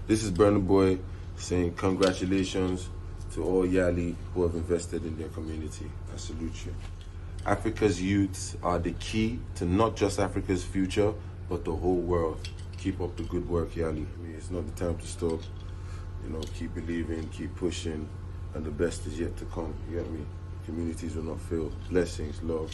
This is Burna Boy saying congratulations to all YALI who have invested in their community. I salute you. Africa's youths are the key to not just Africa's future, but the whole world. Keep up the good work, YALI. It's not the time to stop. Keep believing, keep pushing, and the best is yet to come. You get me? Communities will not fail. Blessings, love.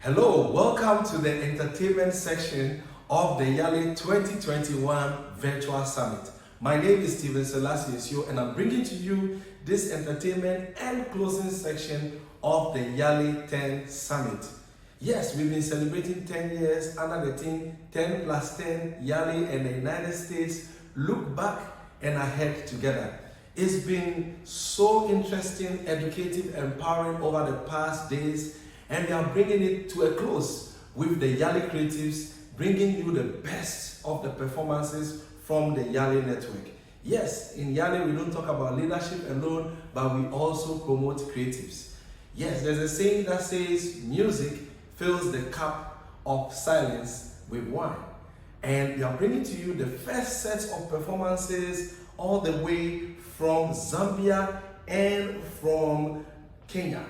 Hello, welcome to the entertainment section of the YALI 2021 Virtual Summit. My name is Steven Selassie, and I'm bringing to you this entertainment and closing section of the YALI 10 Summit. Yes, we've been celebrating 10 years under the theme 10 plus 10, YALI and the United States look back and ahead together. It's been so interesting, educative, empowering over the past days, and we are bringing it to a close with the YALI creatives, bringing you the best of the performances from the YALI network. Yes, in YALI we don't talk about leadership alone, but we also promote creatives. Yes, there's a saying that says music fills the cup of silence with wine. And we are bringing to you the first set of performances all the way from Zambia and from Kenya.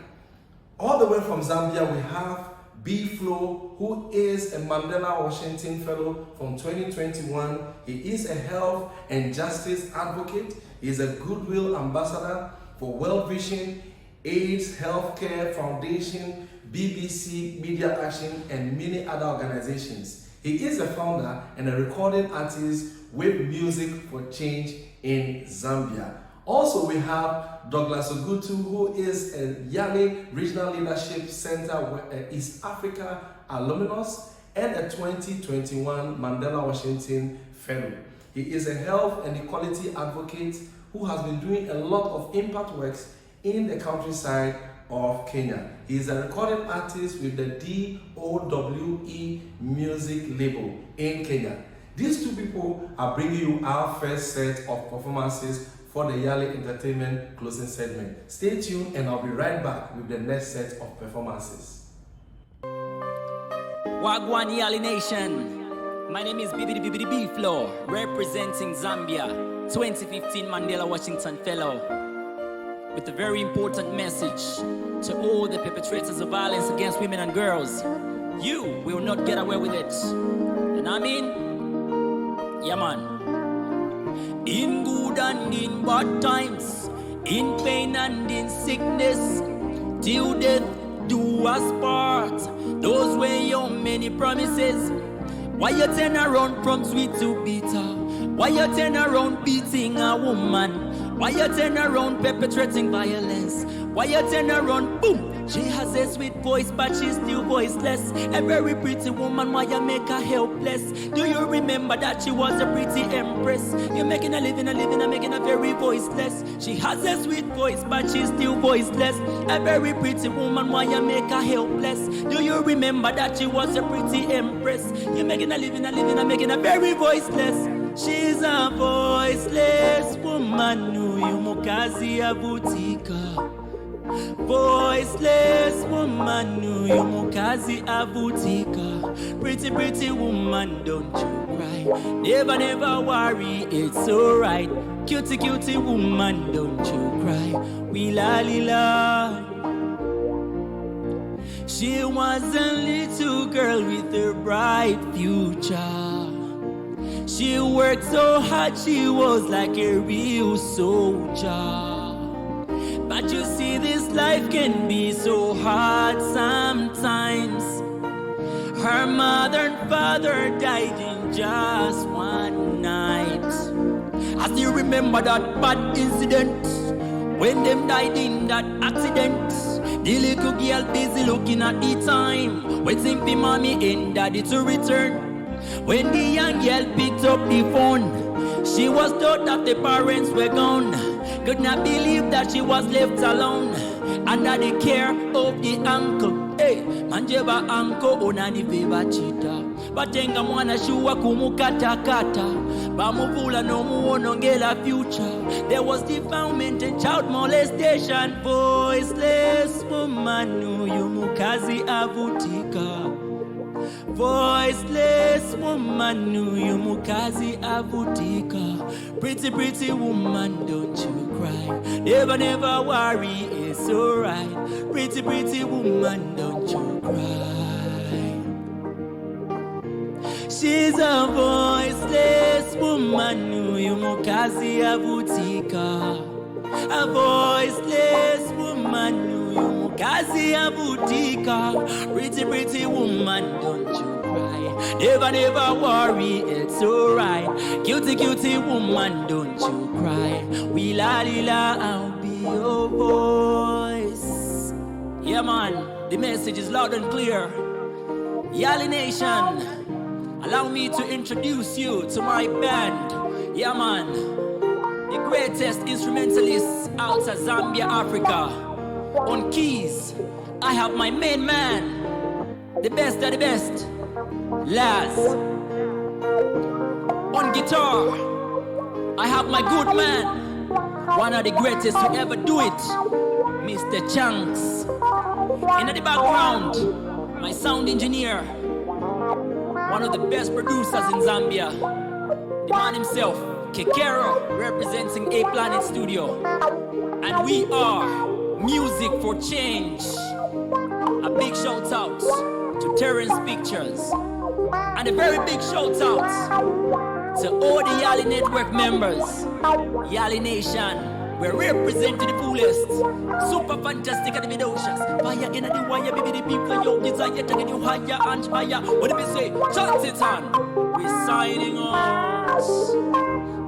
All the way from Zambia, we have B Flow, who is a Mandela Washington Fellow from 2021. He is a health and justice advocate. He is a goodwill ambassador for World Vision, AIDS Healthcare Foundation, BBC Media Action, and many other organizations. He is a founder and a recording artist with Music for Change in Zambia. Also, we have Douglas Ogutu, who is a YALI Regional Leadership Center East Africa alumnus and a 2021 Mandela Washington Fellow. He is a health and equality advocate who has been doing a lot of impact works in the countryside of Kenya. He is a recording artist with the DOWE music label in Kenya. These two people are bringing you our first set of performances for the YALI Entertainment closing segment. Stay tuned and I'll be right back with the next set of performances. Wagwan YALI Nation. My name is B Flow, representing Zambia, 2015 Mandela Washington Fellow, with a very important message to all the perpetrators of violence against women and girls. You will not get away with it. And I mean, yeah man. In good and in bad times, in pain and in sickness, till death do us part. Those were your many promises. Why you turn around from sweet to bitter? Why you turn around beating a woman? Why you turn around perpetrating violence? Why you turn around, boom? She has a sweet voice, but she's still voiceless. A very pretty woman, why you make her helpless? Do you remember that she was a pretty empress? You're making a living, and making her very voiceless. She has a sweet voice, but she's still voiceless. A very pretty woman, why you make her helpless? Do you remember that she was a pretty empress? You're making a living, and making her very voiceless. She's a voiceless woman, Nuyu mukazi avutika. Voiceless woman, Nuyu mukazi avutika. Pretty woman, don't you cry. Never worry, it's alright. Cutie woman, don't you cry. We la. She was a little girl with a bright future. She worked so hard, she was like a real soldier. But you see, this life can be so hard sometimes. Her mother and father died in just one night. I still remember that bad incident when them died in that accident. The little girl busy looking at the time, waiting for mommy and daddy to return. When the young girl picked up the phone, she was told that the parents were gone. Could not believe that she was left alone under the care of the uncle. Hey, manjeba uncle onani feva chita. Batenga mwana shuwa kumukata. Bamuvula no muonongela future. There was defilement and child molestation. Voiceless woman, Nuyu mukazi avutika. Voiceless woman, you mukazi avutika. Pretty, pretty woman, don't you cry. Never, never worry, it's alright. Pretty, pretty woman, don't you cry. She's a voiceless woman, you mukazi avutika. A voiceless woman, you mukazi avutika. Pretty, pretty woman, don't you cry. Never, never worry, it's alright. Cutie, cutie woman, don't you cry. We la la, I'll be your voice. Yeah, man, the message is loud and clear. YALI Nation, allow me to introduce you to my band. Yeah, man, the greatest instrumentalists out of Zambia, Africa. On keys, I have my main man, the best of the best, Laz. On guitar, I have my good man, one of the greatest to ever do it, Mr. Chunks. In the background, my sound engineer, one of the best producers in Zambia, the man himself, Kekero, representing A Planet Studio. And we are Music for Change. A big shout out to Terrence Pictures. And a very big shout out to all the YALI Network members. YALI Nation, we're representing the fullest. Super fantastic and vidocious. Fire in the wire, baby, the people, your desire, taking you higher and higher. What do we say? Chant it on. We're signing out.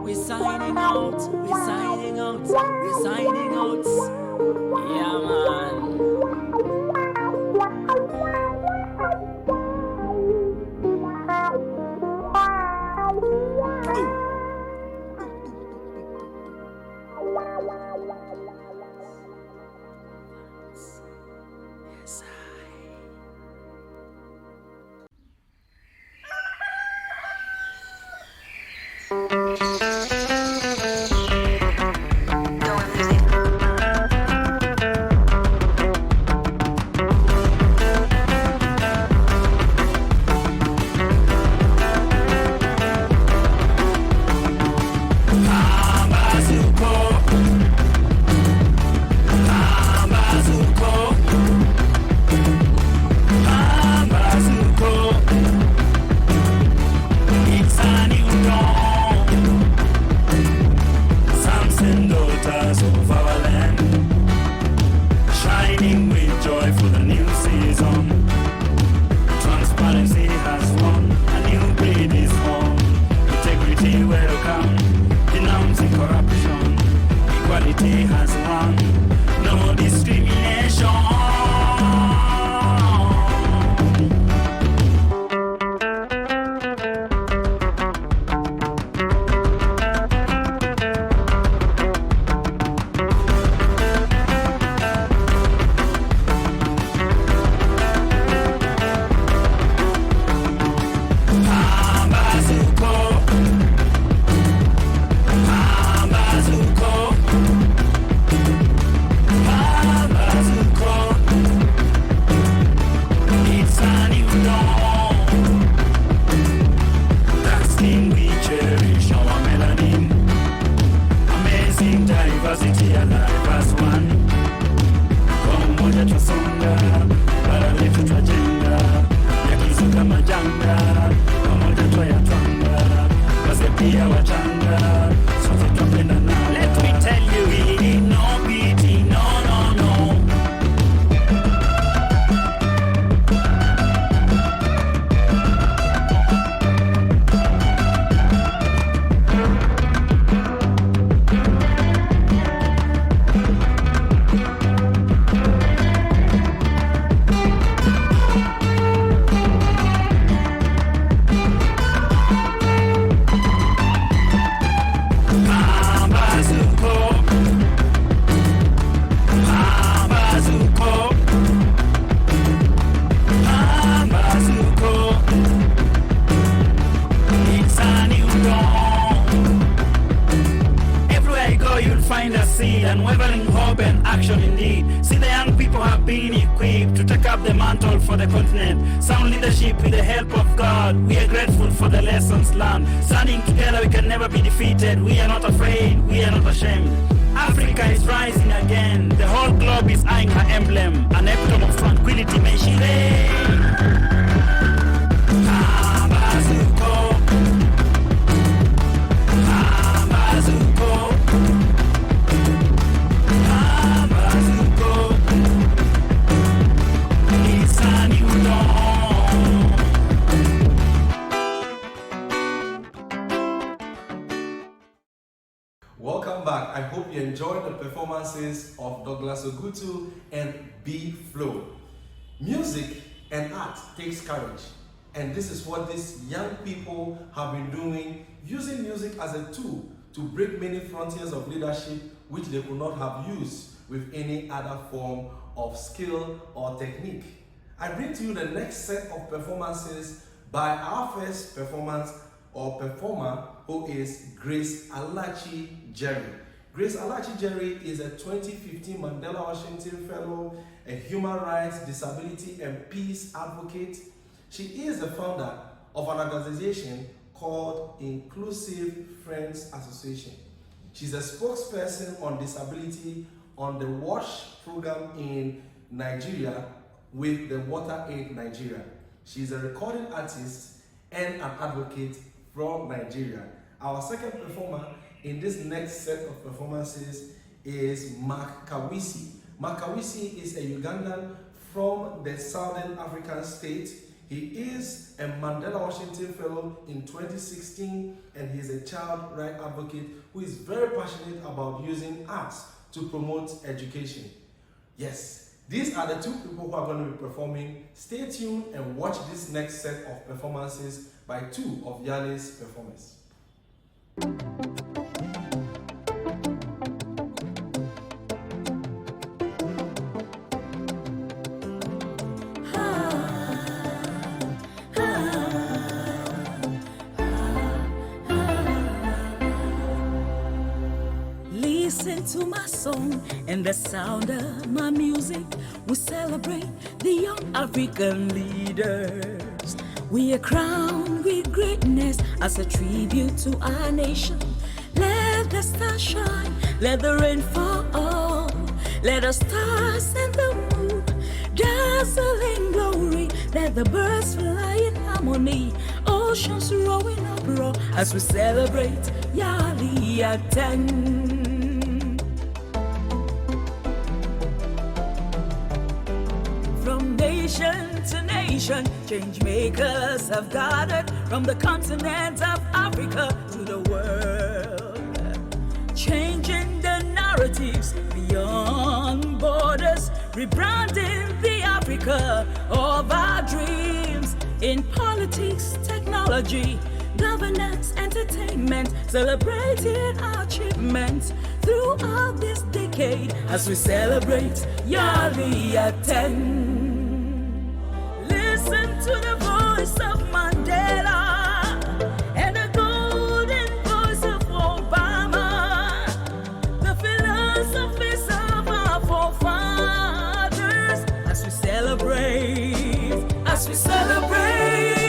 We're signing out. We're signing out. We're signing out. Yeah, man. Let me tell you, we need no pity, no. find a seed, unwavering hope and action indeed. See, the young people have been equipped to take up the mantle for the continent. Sound leadership with the help of God. We are grateful for the lessons learned. Standing together, we can never be defeated. We are not afraid, we are not ashamed. Africa is rising again. The whole globe is eyeing her emblem. An epitome of tranquility, may she reign. Ambazuko, Ambazuko, Ambazuko. It's a new dawn. Welcome back. I hope you enjoyed the performances of Douglas Ogutu and B Flow. Music and art takes courage, and this is what these young people have been doing, using music as a tool to break many frontiers of leadership which they could not have used with any other form of skill or technique. I bring to you the next set of performances by our first performer, who is Grace Alachi Jerry. Grace Alachi Jerry is a 2015 Mandela Washington Fellow, a human rights, disability, and peace advocate. She is the founder of an organization called Inclusive Friends Association. She's a spokesperson on disability on the WASH program in Nigeria with the Water Aid Nigeria. She's a recording artist and an advocate from Nigeria. Our second performer in this next set of performances is Mark Kawisi. Mark Kawisi is a Ugandan from the Southern African state. He is a Mandela Washington Fellow in 2016, and he's a child rights advocate who is very passionate about using arts to promote education. Yes, these are the two people who are going to be performing. Stay tuned and watch this next set of performances by two of YALI's performers. Listen to my song and the sound of my music. We celebrate the young African leaders. We are crowned with greatness as a tribute to our nation. Let the stars shine, let the rain fall, let the stars and the moon dazzling glory. Let the birds fly in harmony, oceans rowing uproar as we celebrate YALI at 10. From nation to nation, change makers have gathered from the continent of Africa to the world, changing the narratives beyond borders, rebranding the Africa of our dreams in politics, technology, governance, entertainment, celebrating our achievements throughout this decade as we celebrate YALI at 10. Listen to the voice of Mandela and the golden voice of Obama, the philosophies of our forefathers as we celebrate, as we celebrate.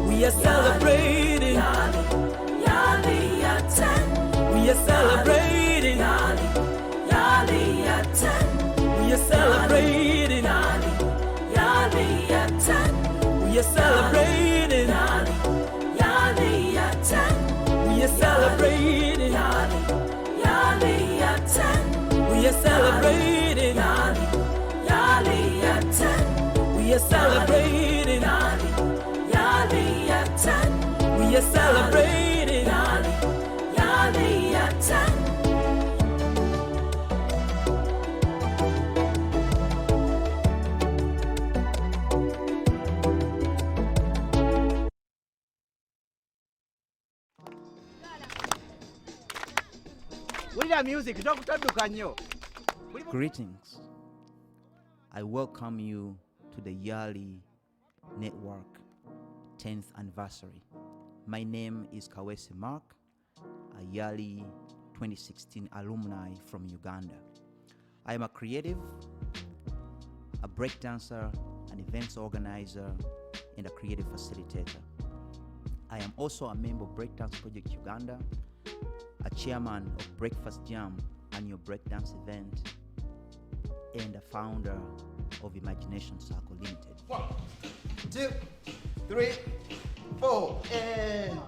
We are celebrating YALI at 10. We are celebrating YALI at 10. We are celebrating YALI at 10. We are celebrating we are celebrating. Yali, Yali attack. Greetings. I welcome you to the YALI Network 10th anniversary. My name is Kawese Mark, a YALI 2016 alumni from Uganda. I am a creative, a breakdancer, an events organizer, and a creative facilitator. I am also a member of Breakdance Project Uganda, a chairman of Breakfast Jam annual breakdance event, and a founder of Imagination Circle Limited. 1, 2, 3, 4, and...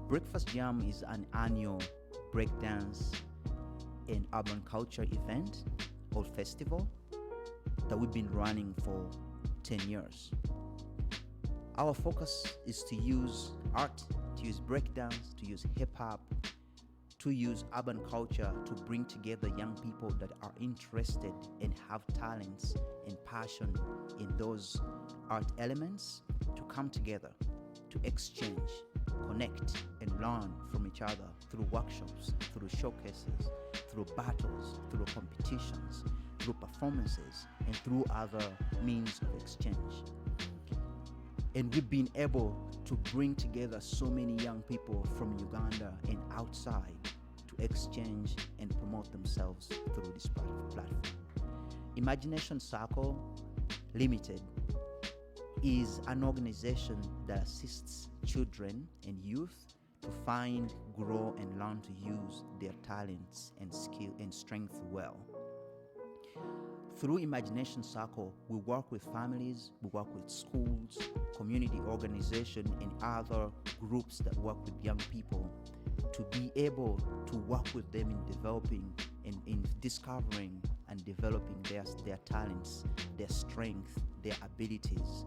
Breakfast Jam is an annual breakdance and urban culture event or festival that we've been running for 10 years. Our focus is to use art, to use breakdance, to use hip-hop, to use urban culture to bring together young people that are interested and have talents and passion in those art elements to come together, to exchange, connect, and learn from each other through workshops, through showcases, through battles, through competitions, through performances, and through other means of exchange. And we've been able to bring together so many young people from Uganda and outside to exchange and promote themselves through this platform. Imagination Circle Limited is an organization that assists children and youth to find, grow, and learn to use their talents and skill and strength well. Through Imagination Circle, we work with families, we work with schools, community organizations, and other groups that work with young people to be able to work with them in developing and in discovering and developing their talents, their strength, their abilities,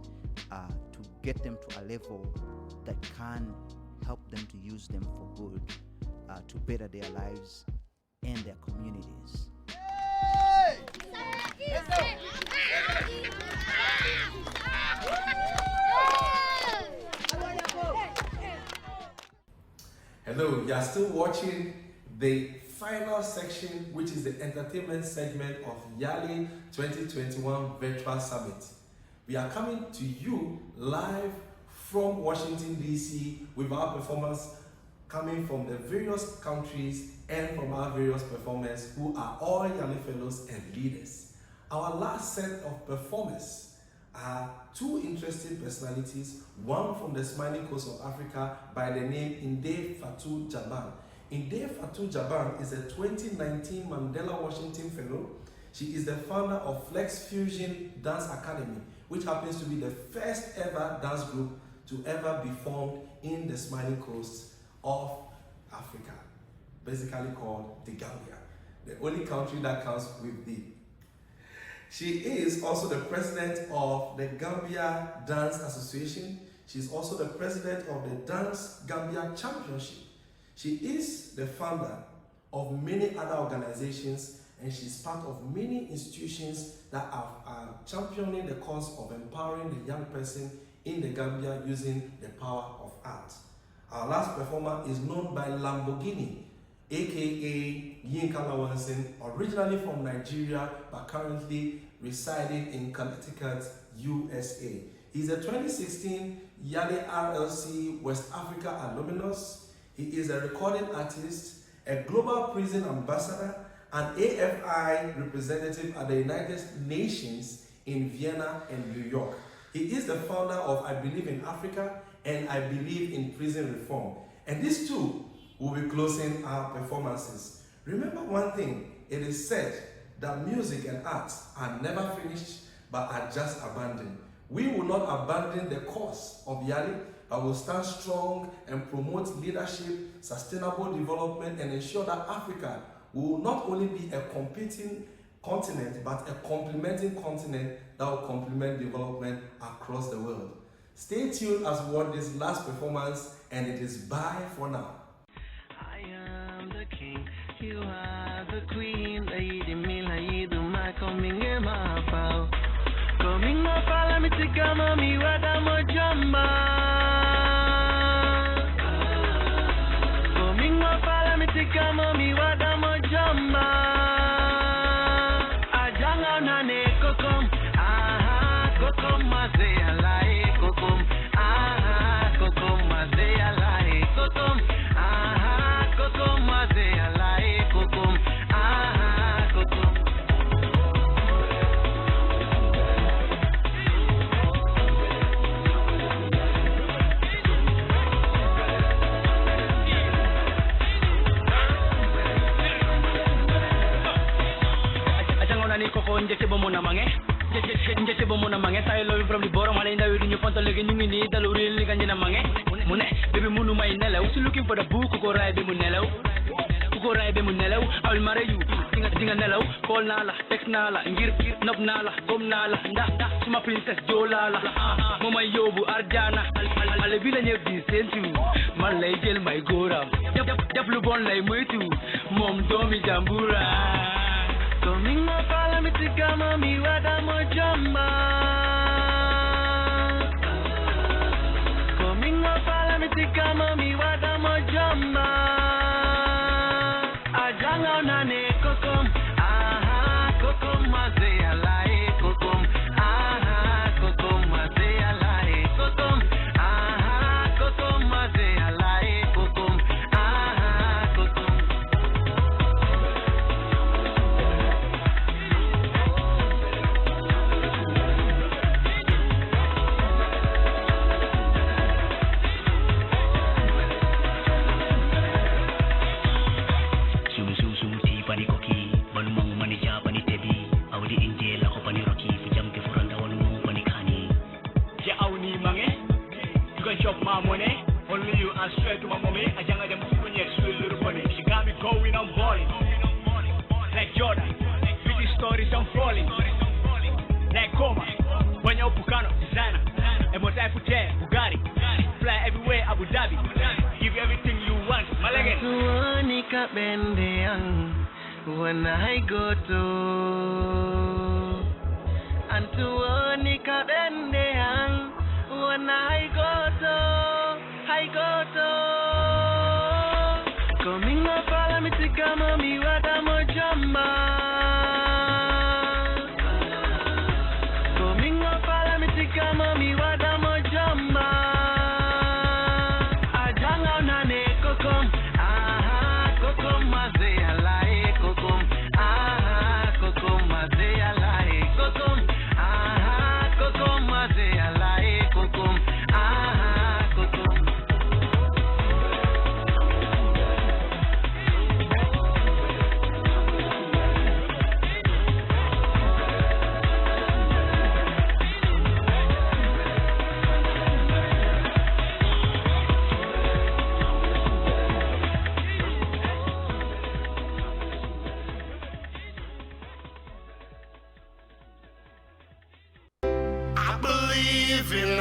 to get them to a level that can help them to use them for good, to better their lives and their communities. Hello, you are still watching the final section, which is the entertainment segment of YALI 2021 Virtual Summit. We are coming to you live from Washington, D.C. with our performers coming from the various countries and from our various performers who are all YALI fellows and leaders. Our last set of performers are two interesting personalities, one from the smiling coast of Africa by the name Inde Fatou Jaban. Inde Fatou Jaban is a 2019 Mandela Washington Fellow. She is the founder of Flex Fusion Dance Academy, which happens to be the first ever dance group to ever be formed in the smiling coast of Africa, basically called the Gambia, the only country that counts with D. She is also the president of the Gambia Dance Association. She's also the president of the Dance Gambia Championship. She is the founder of many other organizations, and she's part of many institutions that are championing the cause of empowering the young person in the Gambia using the power of art. Our last performer is known by Lamborghini, aka Yinka Lawanson, originally from Nigeria but currently residing in Connecticut, USA. He's a 2016 YALI RLC West Africa alumnus. He is a recording artist, a global prison ambassador, an AFI representative at the United Nations in Vienna and New York. He is the founder of I Believe in Africa and I Believe in Prison Reform. And these two will be closing our performances. Remember one thing, it is said that music and art are never finished but are just abandoned. We will not abandon the cause of YALI, but will stand strong and promote leadership, sustainable development, and ensure that Africa will not only be a competing continent, but a complementing continent that will complement development across the world. Stay tuned as we watch this last performance, and it is bye for now. I am the king, you are the queen. Lady Mila, you do my coming in my bow. Coming up, let me take a mommy, what I'm a jumma. Coming up, let me take a mommy, what I'm a jumma. I jang on a neck, come, come, my say, I like, come, come, my say, I like, come, come, my say, I like, come, come. Njete bomo na mange njete bomo na mange tay lo from the bottom ale ndaw di ñu fontal legi ñu ngi ni dalu real li ganji na mange mu ne baby munu may nelaw su looking for the book ko ray be mu nelaw ko ray be mu nelaw awul mare yu dinga nelaw call na la text na la ngir nob na la gom na la ndax suma princess jola la mama yobu arjana ale bi la ñepp di sentu man lay jël may goram def lu bon lay moytu mom doomi jambura. Coming up, let me take a mommy, what I'm a jumma. Coming up, let me take a mommy, what I'm a jumma. I jang on a neck, kokum, kokum, maze, I like, kokum, kokum, maze, I like, kokum, kokum, maze, I like, kokum, kokum. My money, only you are straight to my mommy. I young them sweet little funny. She got me going on balling. Like Jordan, pretty stories unfolding. Like Coma, when you're Pucano, designer. And what I put there, Bugatti. Fly everywhere, Abu Dhabi. Give you everything you want, Malagan. Tuanika Bendeang, when I go to. And Tuanika Bendeang. When I go to coming up, let me take a mommy, what I'm a jumma. Coming up, let me take a mommy, what I'm a jumma. I jang on a neck, kokum, kokum, maze, I like, kokum, kokum, maze, I like, kokum, kokum, maze, I like, kokum, kokum.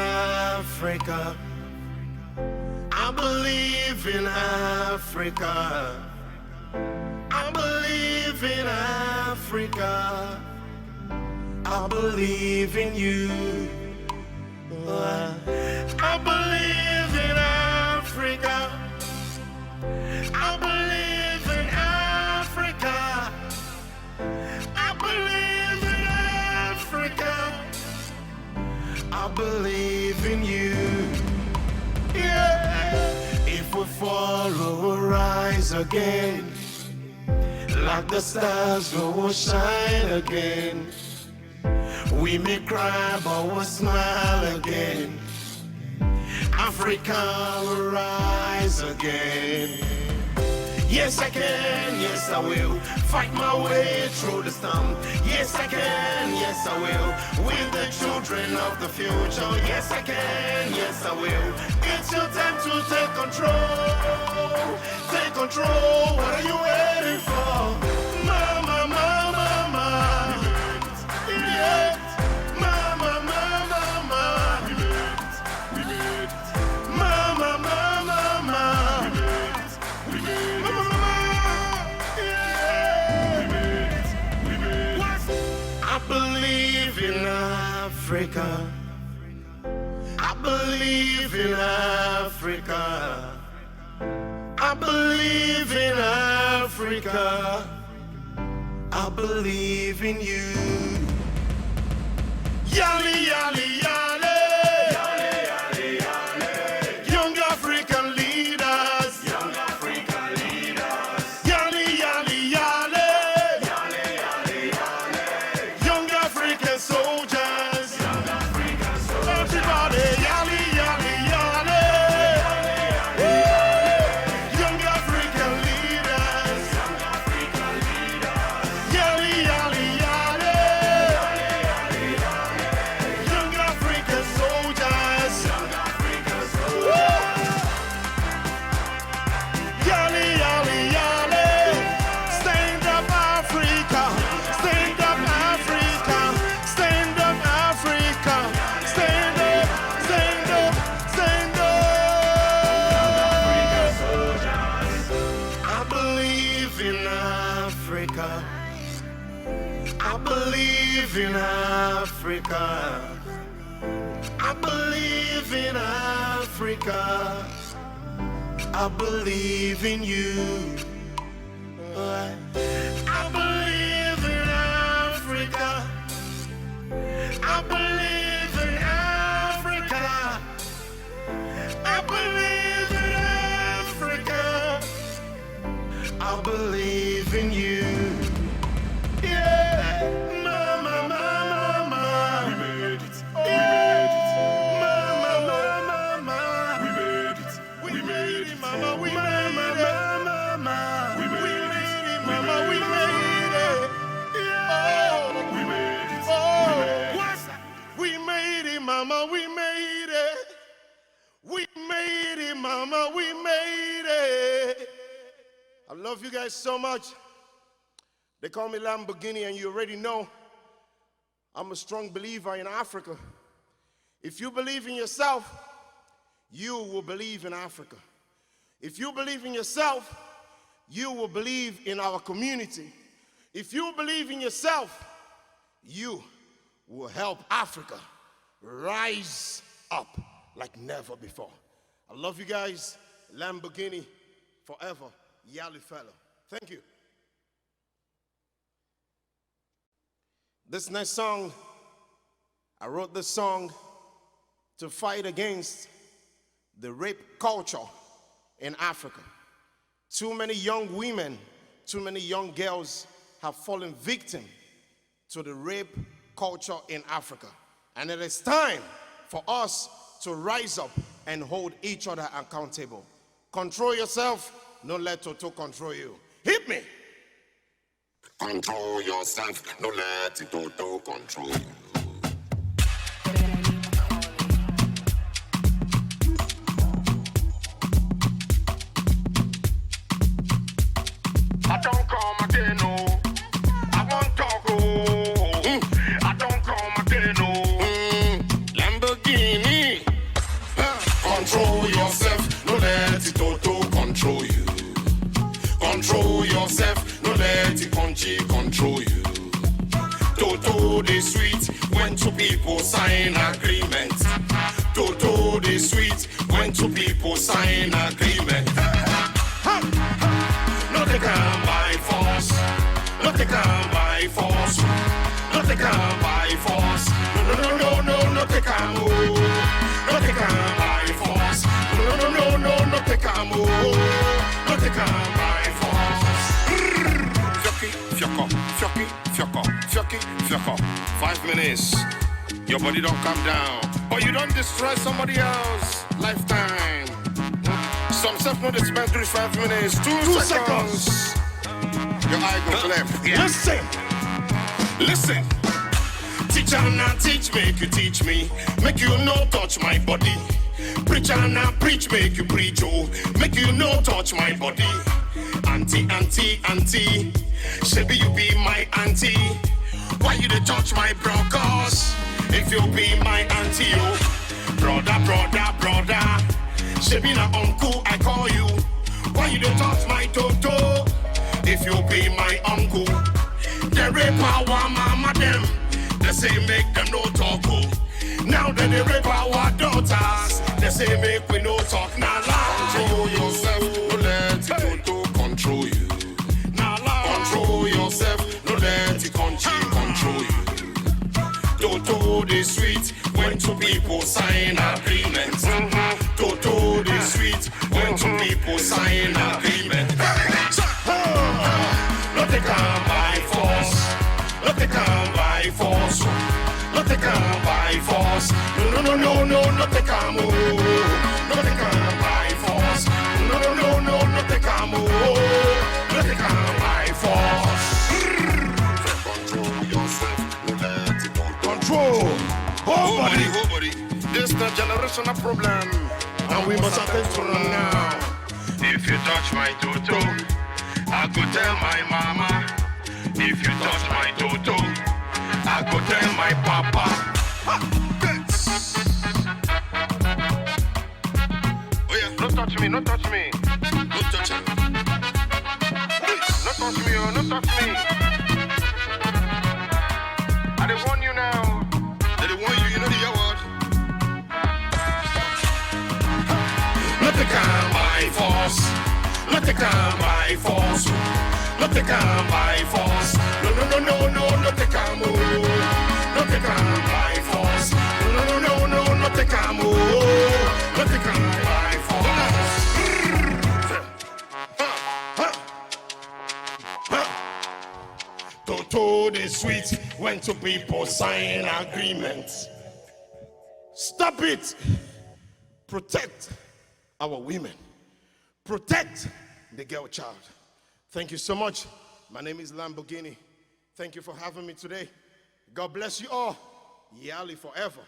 Africa. I believe in Africa. I believe in Africa. I believe in you. I believe in Africa. I believe in Africa. I believe in Africa. I believe in you. Yeah. If we fall, we will rise again. Like the stars, we will shine again. We may cry, but we'll smile again. Africa will rise again. Yes, I can, yes, I will. Fight my way through the storm. Yes, I can, yes, I will. With the children of the future. Yes, I can, yes, I will. It's your time to take control. Take control. What are you waiting for? Mama, mama, mama. Yeah. Mama, mama, mama. Africa. I believe in Africa. I believe in Africa. I believe in you. Yali, yali, yali. Young African leaders. Yali, yali, yali. Young African soldiers. Everybody, yali, yali, yali. Young African leaders. Yali, yali, yali. Young African soldiers. Yali, yali, yali. Stand up, Africa. Stand up, Africa. Stand up, Africa. Stand up, stand up, stand up. I believe in Africa. I believe in Africa. I believe in Africa. I believe in you. I believe in Africa. I believe in Africa. I believe in Africa. I believe in you. Yeah, mama, mama, mama. We made it. Mama, mama, mama. We made it. We made it, mama. We made it. Mama, we made it. Mama, we made it. Oh, we made it. Oh, what's that? We made it, mama. We made it. We made it, mama. We made it. I love you guys so much. They call me Lamborghini, and you already know I'm a strong believer in Africa. If you believe in yourself, you will believe in Africa. If you believe in yourself, you will believe in our community. If you believe in yourself, you will help Africa rise up like never before. I love you guys. Lamborghini forever. Yali fellow. Thank you. This next song, I wrote this song to fight against the rape culture in Africa. Too many young women, too many young girls have fallen victim to the rape culture in Africa. And it is time for us to rise up and hold each other accountable. Control yourself, don't let Toto control you. Hit me. Control yourself, don't let it auto control you. I don't come again, no. I won't talk, oh. I don't come again, no. Lamborghini. Control yourself, don't let it auto control you. Control yourself, don't let it control you. Toto the sweet when two people sign agreement. Toto the sweet when two people sign agreement. No they can by force. No they can by force. No they can by force. No they can move. No they can by force. No they can move. No they can by force. Fiocco. 5 minutes. Your body don't come down, but you don't destroy somebody else. Lifetime. Some stuff not spend 5 minutes. 2 seconds. Your eye goes left. Yeah. Listen. Teacher now teach, make you teach me. Make you no touch my body. Preacher now preach, make you preach, oh. Make you no touch my body. Auntie. Shebi you be my auntie. Why you dey touch my broncos? If you be my auntie, oh. Brother. Shebi na uncle, I call you. Why you dey touch my toto? If you be my uncle. They rape our mama them. They say make them no talk, oh. Now that they rape our daughters, they say make we no talk now loud. Control yourself, no let it go to control you. Now loud. Control yourself, no let it control you. Toto the sweet when two people sign agreements. Toto the sweet when two people sign agreement. Not they come by force. Not they come by force. Not they come by force. No, not they come. Not they come by force. No, not they come. Not they come by force. Control yourself, no let it Control. Oh body. This the generational problem, And we must attend to them now. If you touch my toto, I go tell my mama. If you touch my toto, I go tell my papa. oh yeah, no touch me, no touch me, no touch him. No touch me, oh, no touch me. I dey warn you now. They want you, you know the award. Not they come by force. Not they come by force. Not they come by force. No, not they come. Not they come by force. No, not they come. Not they come by force. Toto the sweet when two people sign agreements. Stop it. Protect our women. Protect the girl child. Thank you so much. My name is Lamborghini. Thank you for having me today. God bless you all. YALI forever.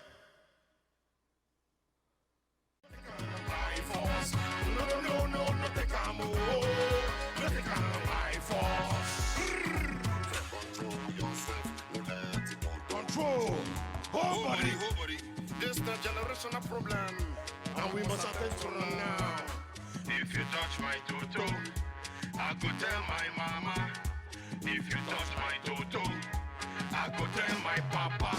No, not they come. Not they come by force. Control yourself, no let it Control. Oh body. This the generational problem, And we must attend to them now. If you touch my toto, I go tell my mama. If you touch my toto, I go tell my papa.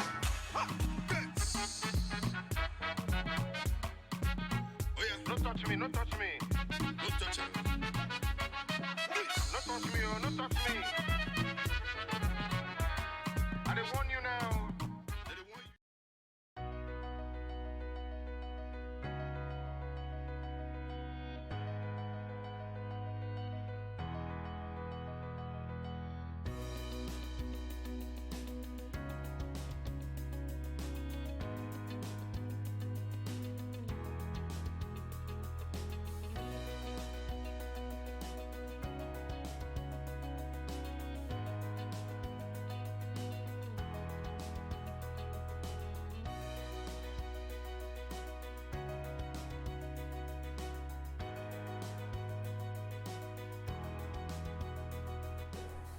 oh yeah, no touch me, no touch me, no touch him. No touch me, oh, no touch me. I dey warn you now. They want you.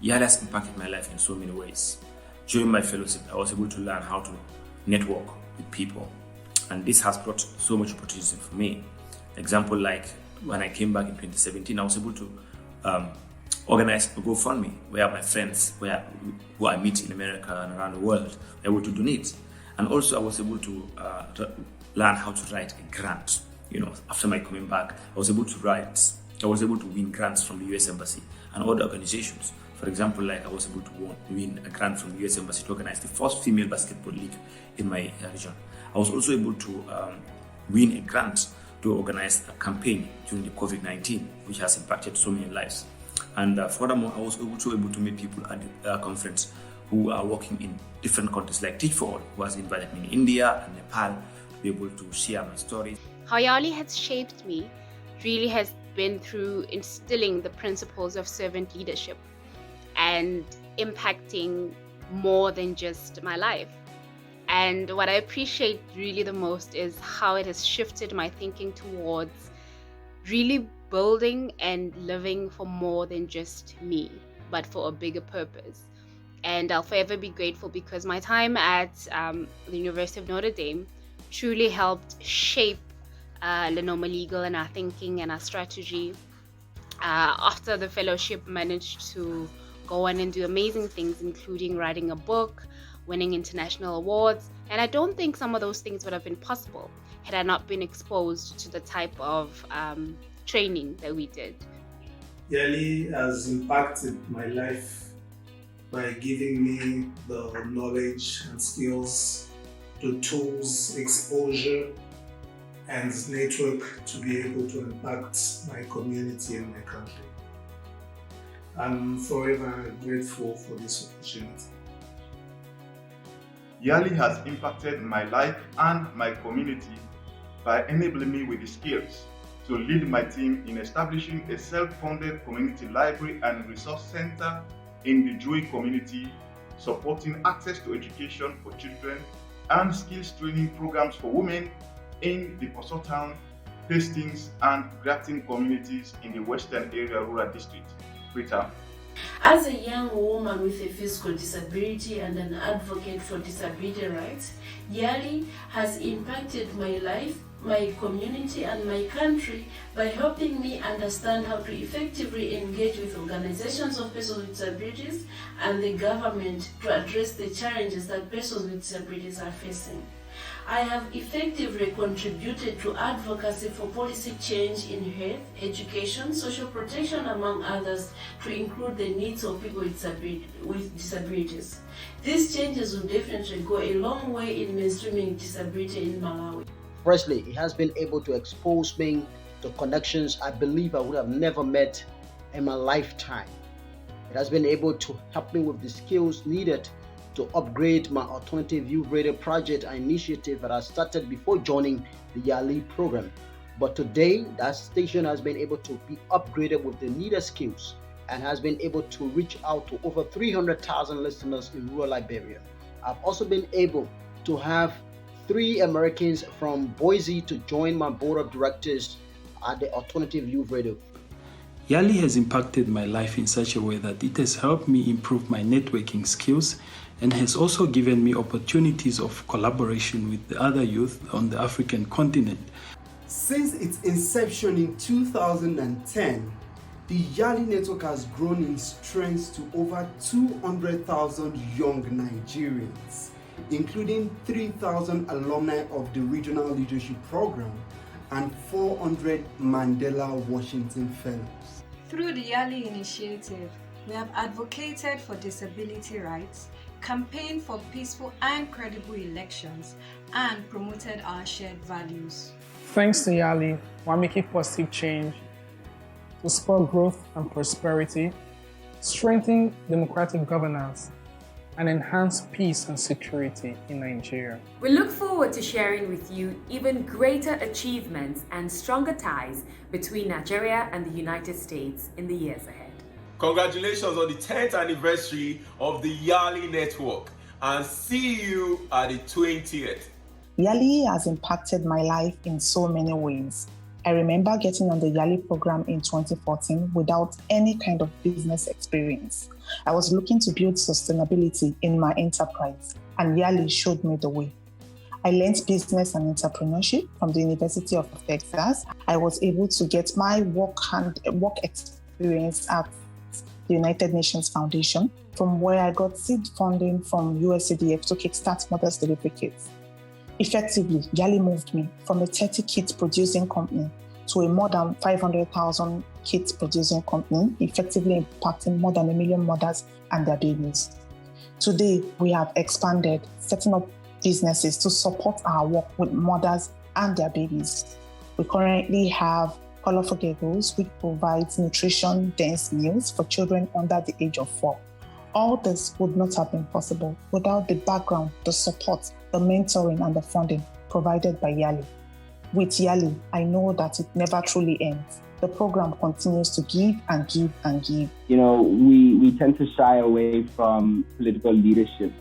YALI has impacted my life in so many ways. During my fellowship, I was able to learn how to network with people, and this has brought so much opportunity for me. Example, like when I came back in 2017, I was able to organize a GoFundMe where my friends, who I meet in America and around the world, were able to donate. And also I was able to learn how to write a grant. After my coming back, I was able to win grants from the US Embassy and other organizations. For example, like I was able to win a grant from the US Embassy to organize the first female basketball league in my region. I was also able to win a grant to organize a campaign during the COVID-19, which has impacted so many lives. And furthermore, I was also able to meet people at the conference who are working in different countries, like Teach for All, who has invited me in India and Nepal to be able to share my stories. How YALI has shaped me really has been through instilling the principles of servant leadership and impacting more than just my life. And what I appreciate really the most is how it has shifted my thinking towards really building and living for more than just me, but for a bigger purpose. And I'll forever be grateful because my time at the University of Notre Dame truly helped shape Lenoma Legal and our thinking and our strategy. After the fellowship, managed to go on and do amazing things, including writing a book, winning international awards, and I don't think some of those things would have been possible had I not been exposed to the type of training that we did. YALI has impacted my life by giving me the knowledge and skills, the tools, exposure, and network to be able to impact my community and my country. I'm forever grateful for this opportunity. YALI has impacted my life and my community by enabling me with the skills to lead my team in establishing a self-funded community library and resource center in the Jui community, supporting access to education for children and skills training programs for women in the Poso Town, Hastings, and Grafton communities in the Western Area Rural District, Freetown. As a young woman with a physical disability and an advocate for disability rights, YALI has impacted my life, my community, and my country by helping me understand how to effectively engage with organizations of persons with disabilities and the government to address the challenges that persons with disabilities are facing. I have effectively contributed to advocacy for policy change in health, education, social protection, among others, to include the needs of people with disabilities. These changes will definitely go a long way in mainstreaming disability in Malawi. Firstly, it has been able to expose me to connections I believe I would have never met in my lifetime. It has been able to help me with the skills needed to upgrade my alternative youth radio project and initiative that I started before joining the YALI program. But today, that station has been able to be upgraded with the needed skills and has been able to reach out to over 300,000 listeners in rural Liberia. I've also been able to have 3 Americans from Boise to join my board of directors at the Alternative Youth Radio. YALI has impacted my life in such a way that it has helped me improve my networking skills and has also given me opportunities of collaboration with the other youth on the African continent. Since its inception in 2010, the YALI network has grown in strength to over 200,000 young Nigerians, including 3,000 alumni of the Regional Leadership Program and 400 Mandela Washington Fellows. Through the YALI initiative, we have advocated for disability rights, campaigned for peaceful and credible elections, and promoted our shared values. Thanks to YALI, we're making positive change to spur growth and prosperity, strengthen democratic governance, and enhance peace and security in Nigeria. We look forward to sharing with you even greater achievements and stronger ties between Nigeria and the United States in the years ahead. Congratulations on the 10th anniversary of the YALI network, and see you at the 20th. YALI has impacted my life in so many ways. I remember getting on the YALI program in 2014 without any kind of business experience. I was looking to build sustainability in my enterprise, and YALI showed me the way. I learned business and entrepreneurship from the University of Texas. I was able to get my work experience at the United Nations Foundation, from where I got seed funding from USADF to kickstart Mothers Delivery Kits. Effectively, YALI moved me from a 30 kits producing company to a more than 500,000 kits producing company, effectively impacting more than 1 million mothers and their babies. Today, we have expanded, setting up businesses to support our work with mothers and their babies. We currently have Colorful Giggles, which provides nutrition-dense meals for children under the age of 4. All this would not have been possible without the background, the support, the mentoring, and the funding provided by YALI. With YALI, I know that it never truly ends. The program continues to give and give and give. You know, we tend to shy away from political leadership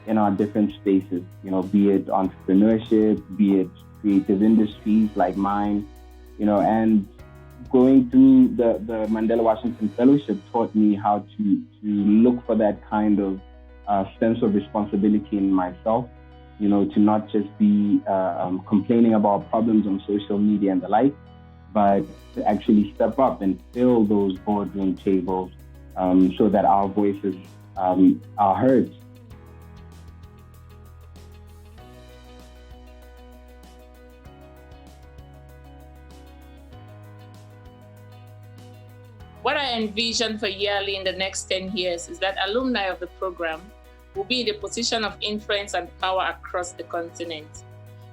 in our different spaces, you know, be it entrepreneurship, be it creative industries like mine, you know, and going through the Mandela Washington Fellowship taught me how to look for that kind of sense of responsibility in myself, you know, to not just be complaining about problems on social media and the like, but to actually step up and fill those boardroom tables so that our voices are heard. What I envision for YALI in the next 10 years is that alumni of the program will be in the position of influence and power across the continent.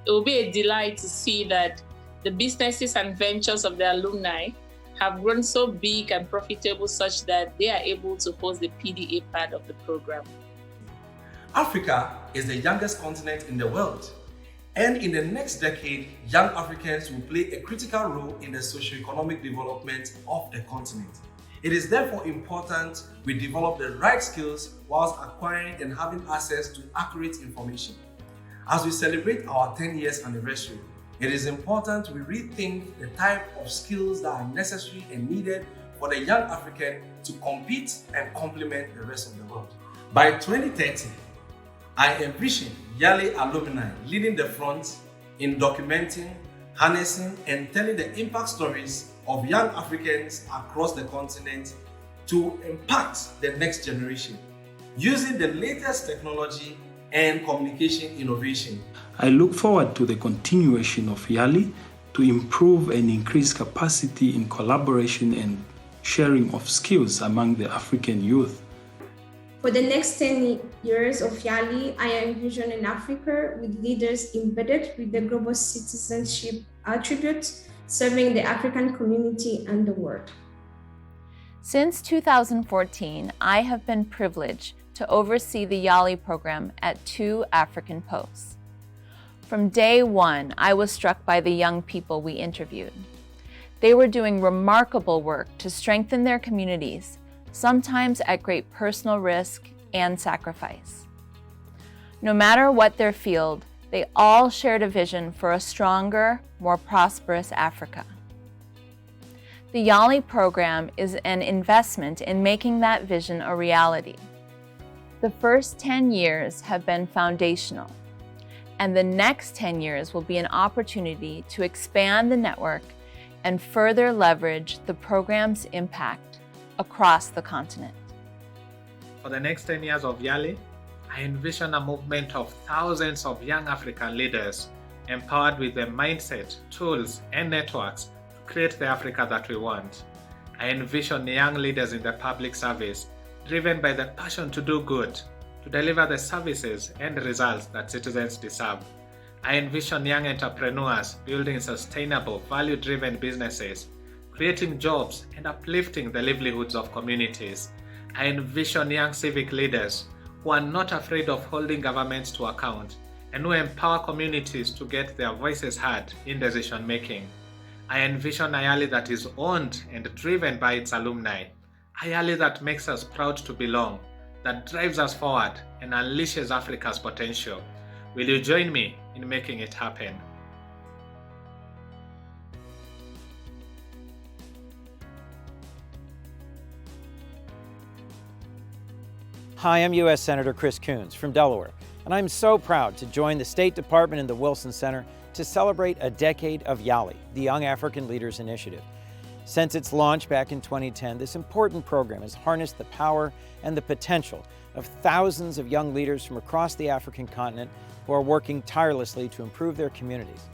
It will be a delight to see that the businesses and ventures of the alumni have grown so big and profitable such that they are able to host the PDA part of the program. Africa is the youngest continent in the world, and in the next decade, young Africans will play a critical role in the socio-economic development of the continent. It is therefore important we develop the right skills whilst acquiring and having access to accurate information. As we celebrate our 10 years anniversary, it is important we rethink the type of skills that are necessary and needed for the young African to compete and complement the rest of the world. By 2030, I envision YALI alumni leading the front in documenting, harnessing, and telling the impact stories of young Africans across the continent to impact the next generation, using the latest technology and communication innovation. I look forward to the continuation of YALI to improve and increase capacity in collaboration and sharing of skills among the African youth. For the next 10 years of YALI, I envision an Africa with leaders embedded with the global citizenship attributes, serving the African community and the world. Since 2014, I have been privileged to oversee the YALI program at 2 African posts. From day one, I was struck by the young people we interviewed. They were doing remarkable work to strengthen their communities, sometimes at great personal risk and sacrifice. No matter what their field, they all shared a vision for a stronger, more prosperous Africa. The YALI program is an investment in making that vision a reality. The first 10 years have been foundational, and the next 10 years will be an opportunity to expand the network and further leverage the program's impact across the continent. For the next 10 years of YALI, I envision a movement of thousands of young African leaders empowered with the mindset, tools, and networks to create the Africa that we want. I envision young leaders in the public service driven by the passion to do good, to deliver the services and results that citizens deserve. I envision young entrepreneurs building sustainable, value-driven businesses, creating jobs and uplifting the livelihoods of communities. I envision young civic leaders who are not afraid of holding governments to account and who empower communities to get their voices heard in decision-making. I envision a YALI that is owned and driven by its alumni, a YALI that makes us proud to belong, that drives us forward and unleashes Africa's potential. Will you join me in making it happen? Hi, I'm U.S. Senator Chris Coons from Delaware, and I'm so proud to join the State Department and the Wilson Center to celebrate a decade of YALI, the Young African Leaders Initiative. Since its launch back in 2010, this important program has harnessed the power and the potential of thousands of young leaders from across the African continent who are working tirelessly to improve their communities.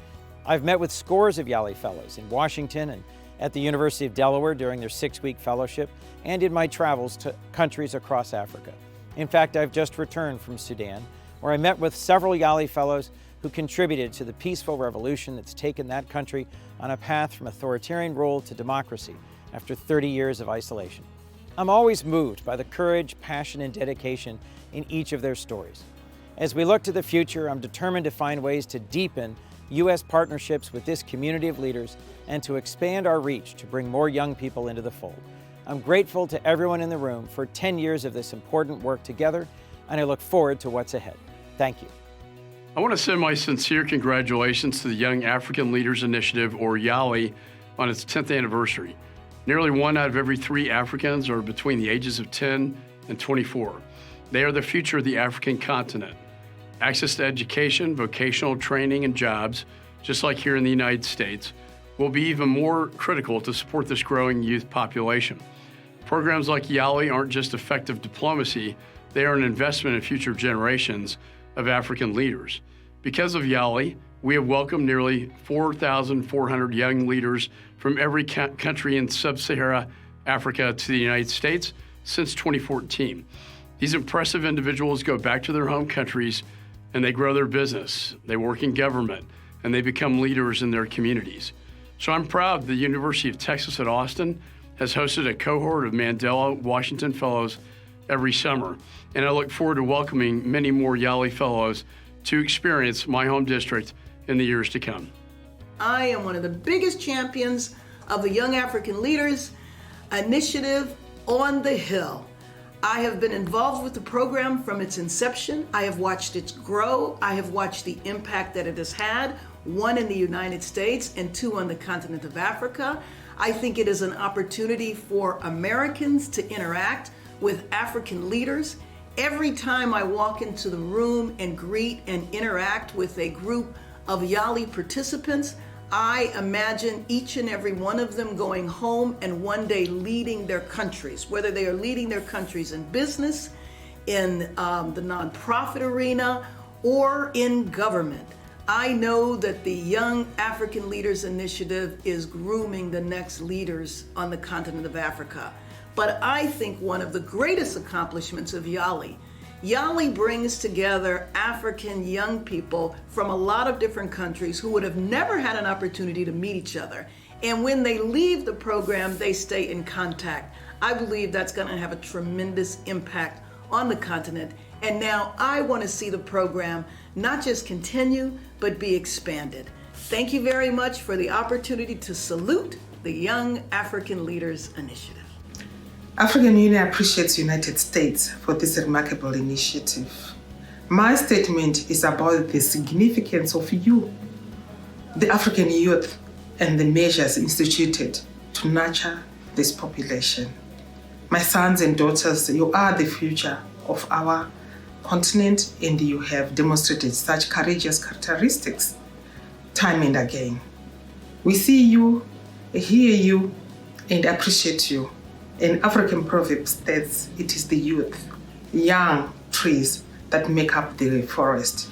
I've met with scores of YALI fellows in Washington and at the University of Delaware during their 6-week fellowship and in my travels to countries across Africa. In fact, I've just returned from Sudan, where I met with several YALI fellows who contributed to the peaceful revolution that's taken that country on a path from authoritarian rule to democracy after 30 years of isolation. I'm always moved by the courage, passion, and dedication in each of their stories. As we look to the future, I'm determined to find ways to deepen U.S. partnerships with this community of leaders and to expand our reach to bring more young people into the fold. I'm grateful to everyone in the room for 10 years of this important work together, and I look forward to what's ahead. Thank you. I want to send my sincere congratulations to the Young African Leaders Initiative, or YALI, on its 10th anniversary. Nearly 1 out of every 3 Africans are between the ages of 10 and 24. They are the future of the African continent. Access to education, vocational training, and jobs, just like here in the United States, will be even more critical to support this growing youth population. Programs like YALI aren't just effective diplomacy, they are an investment in future generations of African leaders. Because of YALI, we have welcomed nearly 4,400 young leaders from every country in sub-Saharan Africa to the United States since 2014. These impressive individuals go back to their home countries and they grow their business, they work in government, and they become leaders in their communities. So I'm proud the University of Texas at Austin has hosted a cohort of Mandela Washington Fellows every summer, and I look forward to welcoming many more YALI Fellows to experience my home district in the years to come. I am one of the biggest champions of the Young African Leaders Initiative on the Hill. I have been involved with the program from its inception. I have watched it grow. I have watched the impact that it has had, one in the United States and two on the continent of Africa. I think it is an opportunity for Americans to interact with African leaders. Every time I walk into the room and greet and interact with a group of YALI participants, I imagine each and every one of them going home and one day leading their countries, whether they are leading their countries in business, in the nonprofit arena, or in government. I know that the Young African Leaders Initiative is grooming the next leaders on the continent of Africa. But I think one of the greatest accomplishments of YALI brings together African young people from a lot of different countries who would have never had an opportunity to meet each other. And when they leave the program, they stay in contact. I believe that's going to have a tremendous impact on the continent. And now I want to see the program not just continue, but be expanded. Thank you very much for the opportunity to salute the Young African Leaders Initiative. African Union appreciates the United States for this remarkable initiative. My statement is about the significance of you, the African youth, and the measures instituted to nurture this population. My sons and daughters, you are the future of our continent, and you have demonstrated such courageous characteristics time and again. We see you, hear you, and appreciate you. An African proverb states, it is the youth, young trees that make up the forest.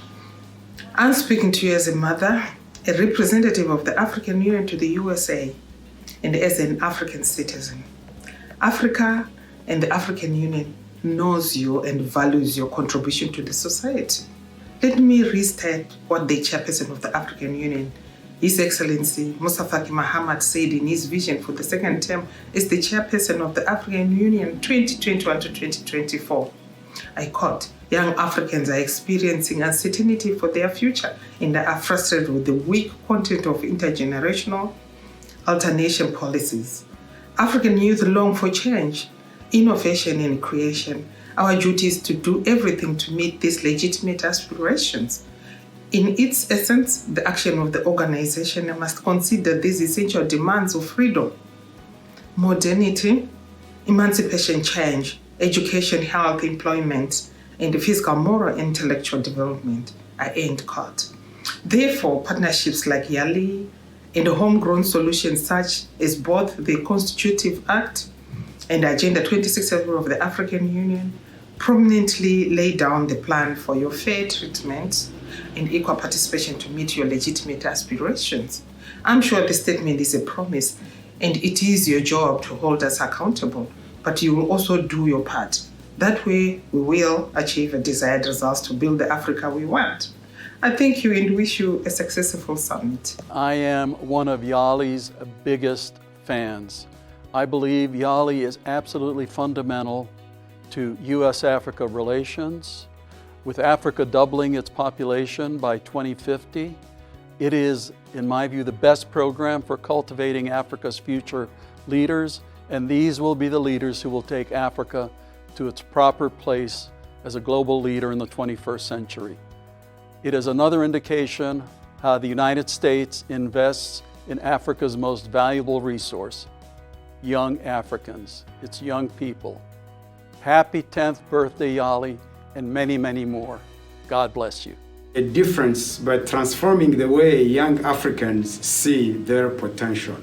I'm speaking to you as a mother, a representative of the African Union to the USA, and as an African citizen. Africa and the African Union knows you and values your contribution to the society. Let me restate what the chairperson of the African Union, His Excellency Musa Faki Mahamat, said in his vision for the second term as the chairperson of the African Union 2021 to 2024. I quote, young Africans are experiencing uncertainty for their future and are frustrated with the weak content of intergenerational alternation policies. African youth long for change, innovation and creation. Our duty is to do everything to meet these legitimate aspirations. In its essence, the action of the organization must consider these essential demands of freedom, modernity, emancipation, change, education, health, employment, and physical, moral, and intellectual development. I end quote. Therefore, partnerships like YALI and homegrown solutions such as both the Constitutive Act and Agenda 2060 of the African Union prominently lay down the plan for your fair treatment and equal participation to meet your legitimate aspirations. I'm sure the statement is a promise, and it is your job to hold us accountable, but you will also do your part. That way, we will achieve the desired results to build the Africa we want. I thank you and wish you a successful summit. I am one of YALI's biggest fans. I believe YALI is absolutely fundamental to U.S.-Africa relations. With Africa doubling its population by 2050, it is, in my view, the best program for cultivating Africa's future leaders, and these will be the leaders who will take Africa to its proper place as a global leader in the 21st century. It is another indication how the United States invests in Africa's most valuable resource, young Africans, its young people. Happy 10th birthday, YALI, and many, many more. God bless you. A difference by transforming the way young Africans see their potential.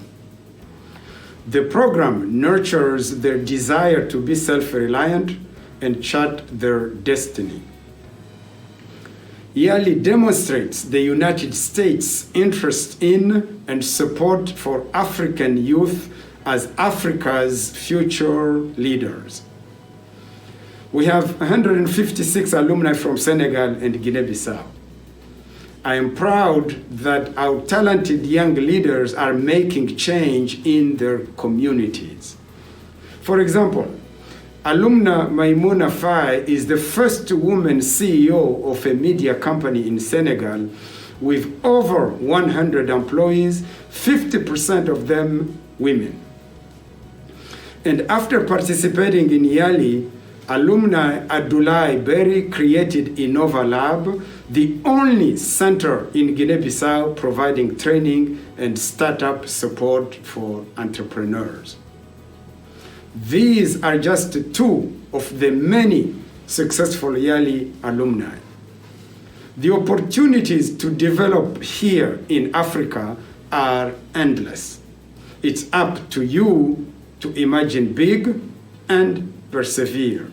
The program nurtures their desire to be self-reliant and chart their destiny. YALI demonstrates the United States' interest in and support for African youth as Africa's future leaders. We have 156 alumni from Senegal and Guinea-Bissau. I am proud that our talented young leaders are making change in their communities. For example, alumna Maimouna Faye is the first woman CEO of a media company in Senegal with over 100 employees, 50% of them women. And after participating in YALI, alumni Abdoulaye Berry created Innova Lab, the only center in Guinea-Bissau providing training and startup support for entrepreneurs. These are just two of the many successful YALI alumni. The opportunities to develop here in Africa are endless. It's up to you to imagine big and persevere.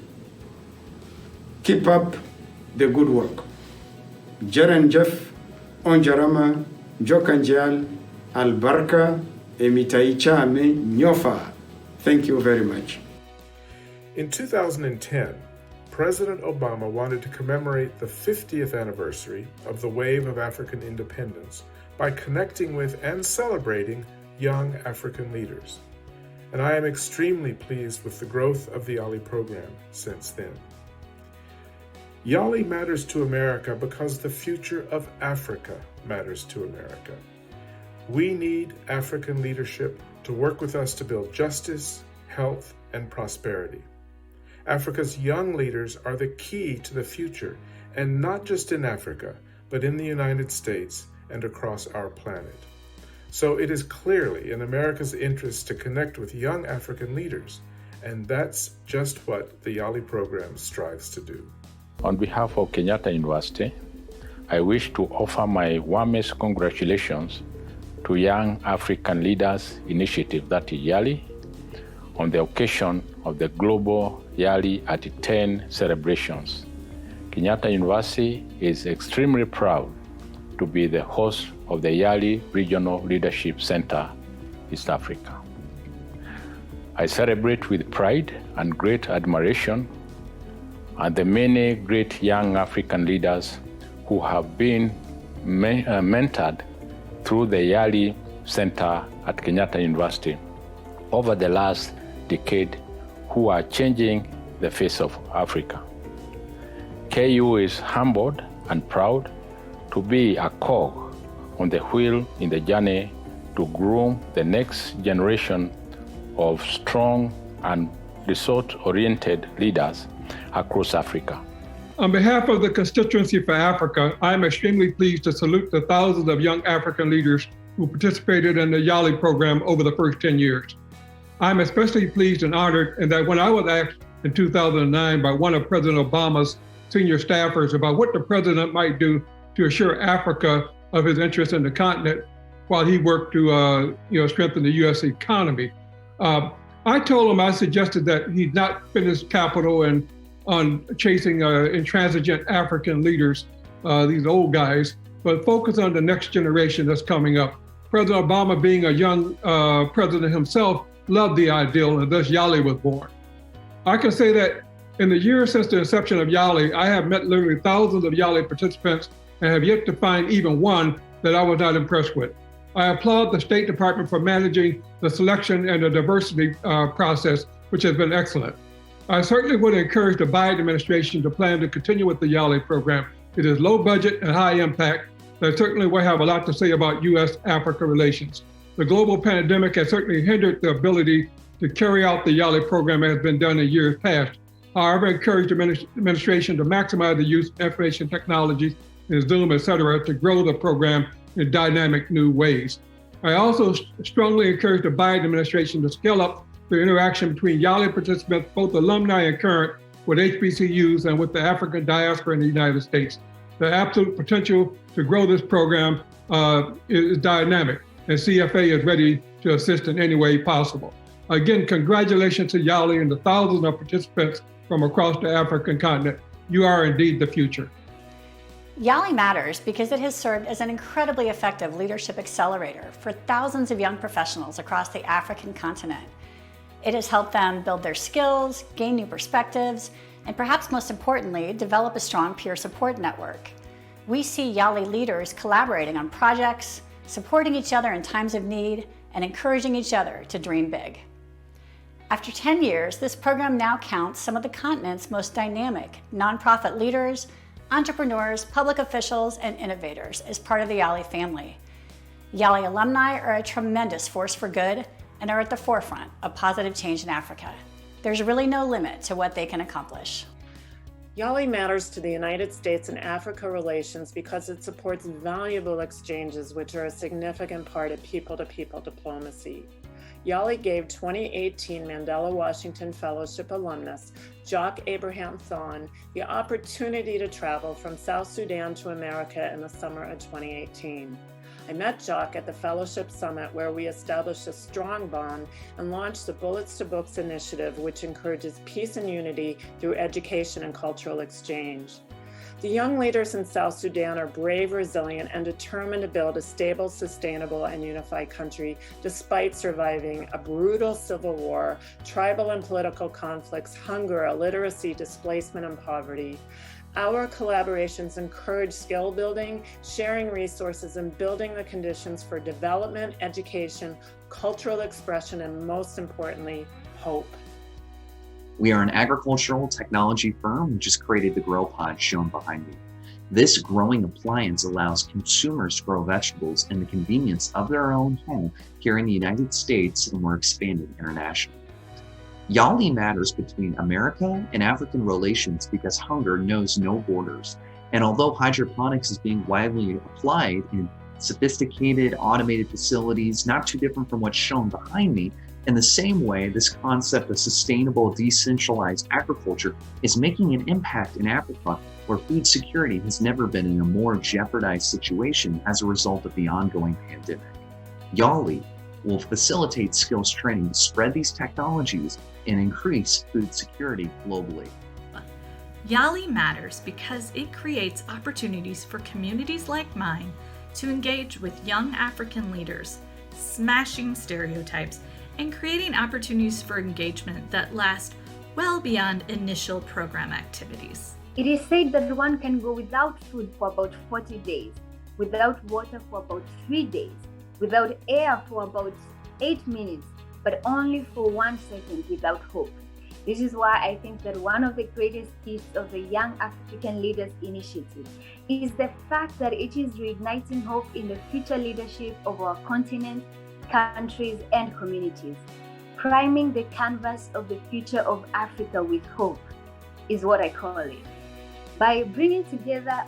Keep up the good work. Jaren Jeff, Onjarama, Jokanjal, Albarka, Emitaichame, Nyofa. Thank you very much. In 2010, President Obama wanted to commemorate the 50th anniversary of the wave of African independence by connecting with and celebrating young African leaders. And I am extremely pleased with the growth of the YALI program since then. YALI matters to America because the future of Africa matters to America. We need African leadership to work with us to build justice, health, and prosperity. Africa's young leaders are the key to the future, and not just in Africa, but in the United States and across our planet. So it is clearly in America's interest to connect with young African leaders, and that's just what the YALI program strives to do. On behalf of Kenyatta University, I wish to offer my warmest congratulations to Young African Leaders Initiative, that is YALI, on the occasion of the Global YALI at 10 celebrations. Kenyatta University is extremely proud to be the host of the YALI Regional Leadership Center, East Africa. I celebrate with pride and great admiration and the many great young African leaders who have been mentored through the YALI Center at Kenyatta University over the last decade, who are changing the face of Africa. KU is humbled and proud to be a cog on the wheel in the journey to groom the next generation of strong and result-oriented leaders across Africa. On behalf of the Constituency for Africa, I am extremely pleased to salute the thousands of young African leaders who participated in the YALI program over the first 10 years. I'm especially pleased and honored in that when I was asked in 2009 by one of President Obama's senior staffers about what the president might do to assure Africa of his interest in the continent while he worked to strengthen the U.S. economy, I told him I suggested that he not spend his capital on chasing intransigent African leaders, these old guys, but focus on the next generation that's coming up. President Obama, being a young president himself, loved the ideal, and thus YALI was born. I can say that in the years since the inception of YALI, I have met literally thousands of YALI participants and have yet to find even one that I was not impressed with. I applaud the State Department for managing the selection and the diversity process, which has been excellent. I certainly would encourage the Biden administration to plan to continue with the YALI program. It is low budget and high impact. That certainly will have a lot to say about U.S.-Africa relations. The global pandemic has certainly hindered the ability to carry out the YALI program as has been done in years past. However, I encourage the administration to maximize the use of information technologies, Zoom, et cetera, to grow the program in dynamic new ways. I also strongly encourage the Biden administration to scale up the interaction between YALI participants, both alumni and current, with HBCUs and with the African diaspora in the United States. The absolute potential to grow this program is dynamic, and CFA is ready to assist in any way possible. Again, congratulations to YALI and the thousands of participants from across the African continent. You are indeed the future. YALI matters because it has served as an incredibly effective leadership accelerator for thousands of young professionals across the African continent. It has helped them build their skills, gain new perspectives, and perhaps most importantly, develop a strong peer support network. We see YALI leaders collaborating on projects, supporting each other in times of need, and encouraging each other to dream big. After 10 years, this program now counts some of the continent's most dynamic nonprofit leaders, entrepreneurs, public officials, and innovators as part of the YALI family. YALI alumni are a tremendous force for good and are at the forefront of positive change in Africa. There's really no limit to what they can accomplish. YALI matters to the United States and Africa relations because it supports valuable exchanges, which are a significant part of people-to-people diplomacy. YALI gave 2018 Mandela Washington Fellowship alumnus Jock Abraham Thon the opportunity to travel from South Sudan to America in the summer of 2018. I met Jock at the Fellowship Summit where we established a strong bond and launched the Bullets to Books initiative, which encourages peace and unity through education and cultural exchange. The young leaders in South Sudan are brave, resilient, and determined to build a stable, sustainable, and unified country despite surviving a brutal civil war, tribal and political conflicts, hunger, illiteracy, displacement, and poverty. Our collaborations encourage skill building, sharing resources, and building the conditions for development, education, cultural expression, and most importantly, hope. We are an agricultural technology firm which has created the Grow Pod shown behind me. This growing appliance allows consumers to grow vegetables in the convenience of their own home here in the United States, and we're expanding internationally. YALI matters between America and African relations because hunger knows no borders. And although hydroponics is being widely applied in sophisticated automated facilities, not too different from what's shown behind me, in the same way, this concept of sustainable, decentralized agriculture is making an impact in Africa, where food security has never been in a more jeopardized situation as a result of the ongoing pandemic. YALI will facilitate skills training to spread these technologies and increase food security globally. YALI matters because it creates opportunities for communities like mine to engage with young African leaders, smashing stereotypes, and creating opportunities for engagement that last well beyond initial program activities. It is said that one can go without food for about 40 days, without water for about 3 days, without air for about 8 minutes, but only for 1 second without hope. This is why I think that one of the greatest gifts of the Young African Leaders Initiative is the fact that it is reigniting hope in the future leadership of our continent, countries, and communities. Priming the canvas of the future of Africa with hope is what I call it. By bringing together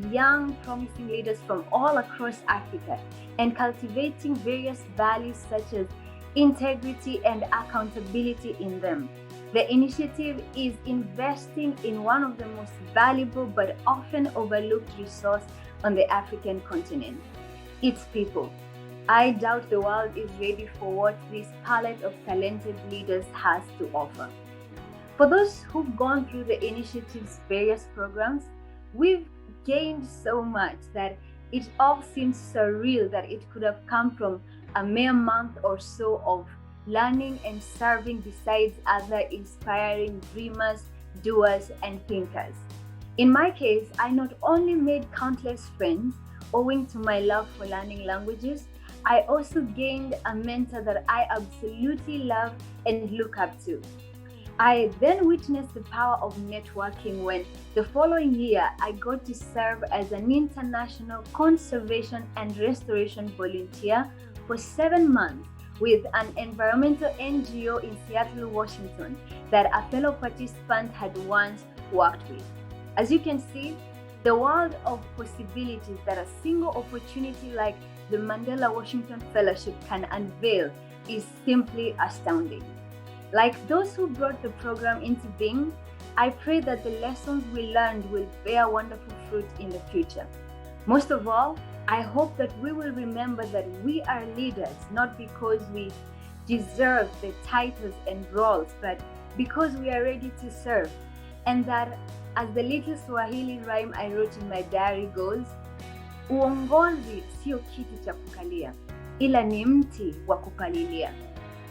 young, promising leaders from all across Africa and cultivating various values such as integrity and accountability in them, the initiative is investing in one of the most valuable but often overlooked resource on the African continent, its people. I doubt the world is ready for what this palette of talented leaders has to offer. For those who've gone through the initiative's various programs, we've gained so much that it all seems surreal that it could have come from a mere month or so of learning and serving besides other inspiring dreamers, doers, and thinkers. In my case, I not only made countless friends owing to my love for learning languages, I also gained a mentor that I absolutely love and look up to. I then witnessed the power of networking when the following year I got to serve as an international conservation and restoration volunteer for 7 months with an environmental NGO in Seattle, Washington that a fellow participant had once worked with. As you can see, the world of possibilities that a single opportunity like the Mandela Washington Fellowship can unveil is simply astounding. Like those who brought the program into being, I pray that the lessons we learned will bear wonderful fruit in the future. Most of all, I hope that we will remember that we are leaders not because we deserve the titles and roles, but because we are ready to serve, and that as the little Swahili rhyme I wrote in my diary goes, uongozi sio kiti cha kukalia, ila ni mti wa kupalilia.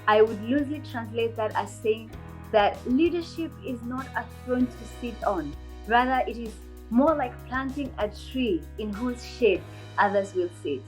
I would loosely translate that as saying that leadership is not a throne to sit on. Rather, it is more like planting a tree in whose shade others will sit.